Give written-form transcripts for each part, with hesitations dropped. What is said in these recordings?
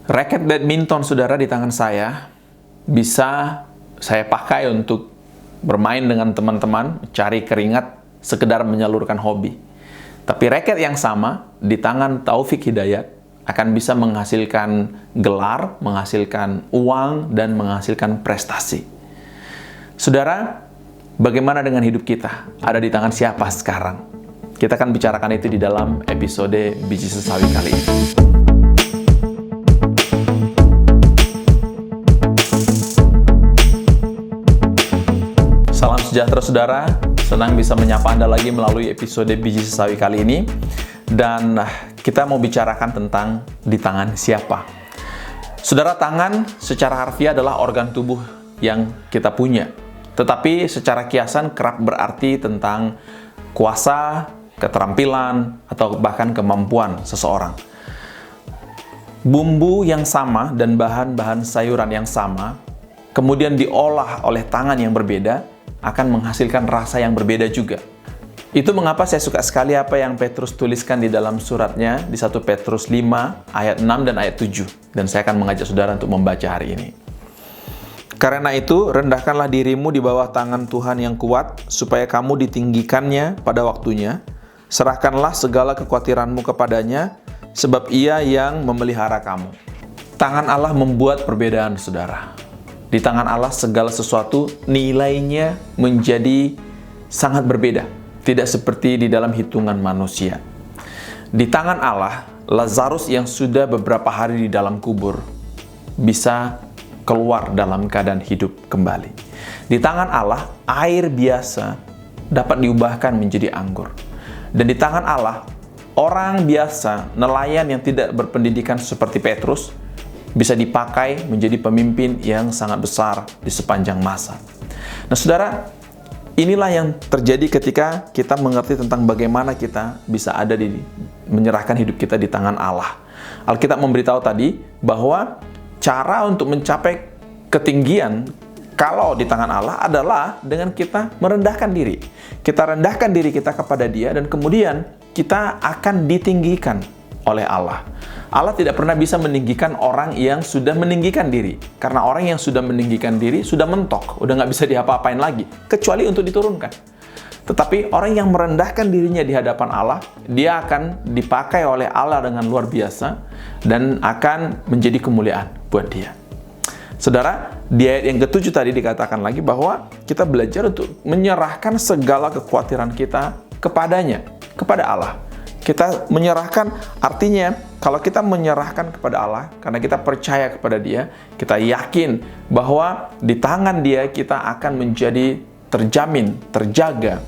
Raket badminton, saudara, di tangan saya bisa saya pakai untuk bermain dengan teman-teman, cari keringat, sekedar menyalurkan hobi. Tapi raket yang sama di tangan Taufik Hidayat akan bisa menghasilkan gelar, menghasilkan uang, dan menghasilkan prestasi. Saudara, bagaimana dengan hidup kita? Ada di tangan siapa sekarang? Kita akan bicarakan itu di dalam episode Biji Sesawi kali ini. Salam sejahtera, saudara. Senang bisa menyapa Anda lagi melalui episode Biji Sesawi kali ini. Dan kita mau bicarakan tentang di tangan siapa. Saudara, tangan secara harfiah adalah organ tubuh yang kita punya. Tetapi secara kiasan kerap berarti tentang kuasa, keterampilan, atau bahkan kemampuan seseorang. Bumbu yang sama dan bahan-bahan sayuran yang sama, kemudian diolah oleh tangan yang berbeda, akan menghasilkan rasa yang berbeda juga. Itu mengapa saya suka sekali apa yang Petrus tuliskan di dalam suratnya di 1 Petrus 5 ayat 6 dan ayat 7. Dan saya akan mengajak saudara untuk membaca hari ini. Karena itu, rendahkanlah dirimu di bawah tangan Tuhan yang kuat, supaya kamu ditinggikannya pada waktunya. Serahkanlah segala kekhawatiranmu kepadanya, sebab Ia yang memelihara kamu. Tangan Allah membuat perbedaan, saudara. Di tangan Allah segala sesuatu nilainya menjadi sangat berbeda. Tidak seperti di dalam hitungan manusia. Di tangan Allah, Lazarus yang sudah beberapa hari di dalam kubur bisa keluar dalam keadaan hidup kembali. Di tangan Allah, air biasa dapat diubahkan menjadi anggur. Dan di tangan Allah, orang biasa, nelayan yang tidak berpendidikan seperti Petrus, bisa dipakai menjadi pemimpin yang sangat besar di sepanjang masa. Nah, saudara, inilah yang terjadi ketika kita mengerti tentang bagaimana kita bisa ada menyerahkan hidup kita di tangan Allah. Alkitab memberitahu tadi bahwa cara untuk mencapai ketinggian kalau di tangan Allah adalah dengan kita merendahkan diri. Kita rendahkan diri kita kepada Dia dan kemudian kita akan ditinggikan oleh Allah. Allah tidak pernah bisa meninggikan orang yang sudah meninggikan diri. Karena orang yang sudah meninggikan diri sudah mentok, udah nggak bisa diapa-apain lagi, kecuali untuk diturunkan. Tetapi orang yang merendahkan dirinya di hadapan Allah, dia akan dipakai oleh Allah dengan luar biasa dan akan menjadi kemuliaan buat dia. Saudara, di ayat yang ke-7 tadi dikatakan lagi bahwa kita belajar untuk menyerahkan segala kekhawatiran kita kepadanya, kepada Allah. Kita menyerahkan, artinya kalau kita menyerahkan kepada Allah, karena kita percaya kepada Dia, kita yakin bahwa di tangan Dia kita akan menjadi terjamin, terjaga.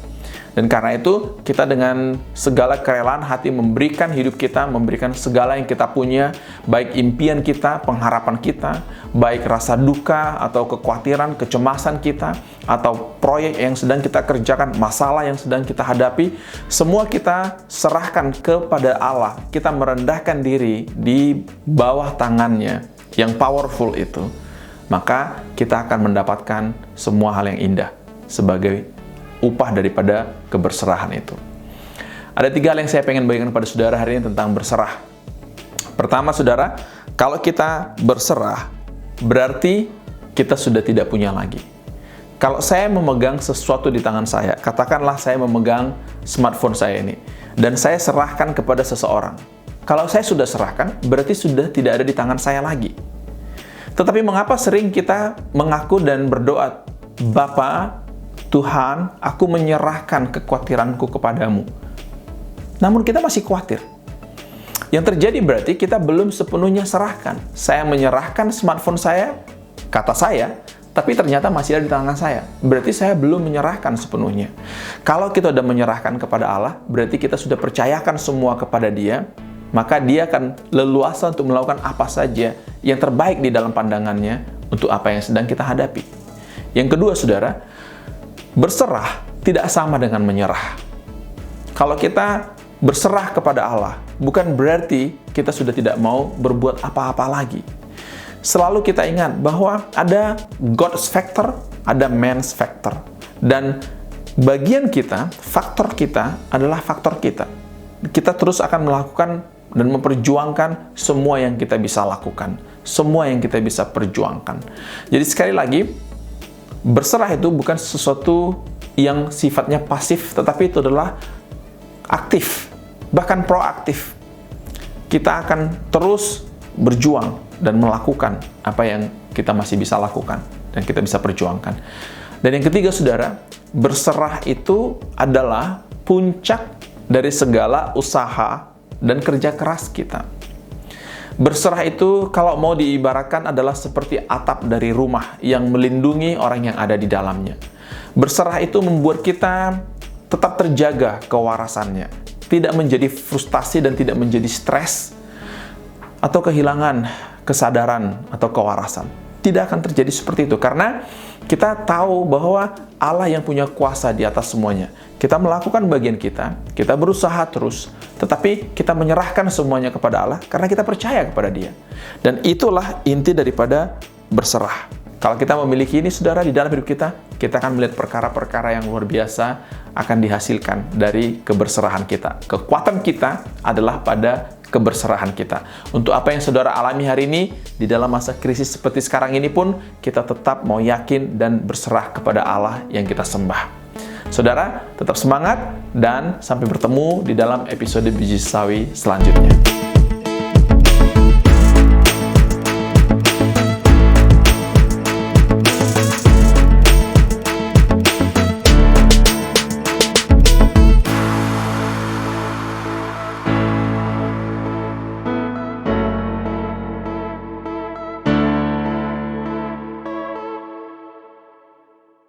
Dan karena itu, kita dengan segala kerelaan hati memberikan hidup kita, memberikan segala yang kita punya, baik impian kita, pengharapan kita, baik rasa duka atau kekhawatiran, kecemasan kita, atau proyek yang sedang kita kerjakan, masalah yang sedang kita hadapi, semua kita serahkan kepada Allah. Kita merendahkan diri di bawah tangannya yang powerful itu. Maka kita akan mendapatkan semua hal yang indah sebagai upah daripada keberserahan itu. Ada 3 hal yang saya pengen bagikan pada saudara hari ini tentang berserah. Pertama, saudara, kalau kita berserah, berarti kita sudah tidak punya lagi. Kalau saya memegang sesuatu di tangan saya, katakanlah saya memegang smartphone saya ini, dan saya serahkan kepada seseorang. Kalau saya sudah serahkan, berarti sudah tidak ada di tangan saya lagi. Tetapi mengapa sering kita mengaku dan berdoa, Bapa, Tuhan, aku menyerahkan kekhawatiranku kepadamu. Namun kita masih khawatir. Yang terjadi berarti kita belum sepenuhnya serahkan. Saya menyerahkan smartphone saya, kata saya, tapi ternyata masih ada di tangan saya. Berarti saya belum menyerahkan sepenuhnya. Kalau kita sudah menyerahkan kepada Allah, berarti kita sudah percayakan semua kepada Dia, maka Dia akan leluasa untuk melakukan apa saja yang terbaik di dalam pandangannya untuk apa yang sedang kita hadapi. Yang kedua, saudara, berserah tidak sama dengan menyerah. Kalau kita berserah kepada Allah, bukan berarti kita sudah tidak mau berbuat apa-apa lagi. Selalu kita ingat bahwa ada God's factor, ada man's factor. Dan bagian kita, faktor kita adalah faktor kita. Kita terus akan melakukan dan memperjuangkan semua yang kita bisa lakukan, semua yang kita bisa perjuangkan. Jadi sekali lagi, berserah itu bukan sesuatu yang sifatnya pasif, tetapi itu adalah aktif, bahkan proaktif. Kita akan terus berjuang dan melakukan apa yang kita masih bisa lakukan dan kita bisa perjuangkan. Dan yang ketiga, saudara, berserah itu adalah puncak dari segala usaha dan kerja keras kita. Berserah itu kalau mau diibaratkan adalah seperti atap dari rumah yang melindungi orang yang ada di dalamnya. Berserah itu membuat kita tetap terjaga kewarasannya, tidak menjadi frustasi dan tidak menjadi stres atau kehilangan kesadaran atau kewarasan. Tidak akan terjadi seperti itu karena kita tahu bahwa Allah yang punya kuasa di atas semuanya. Kita melakukan bagian kita berusaha terus, tetapi kita menyerahkan semuanya kepada Allah karena kita percaya kepada Dia. Dan itulah inti daripada berserah. Kalau kita memiliki ini, saudara, di dalam hidup kita akan melihat perkara-perkara yang luar biasa akan dihasilkan dari keberserahan kita. Kekuatan kita adalah pada keberserahan kita. Untuk apa yang saudara alami hari ini, di dalam masa krisis seperti sekarang ini pun, kita tetap mau yakin dan berserah kepada Allah yang kita sembah. Saudara, tetap semangat dan sampai bertemu di dalam episode Biji Sawi selanjutnya.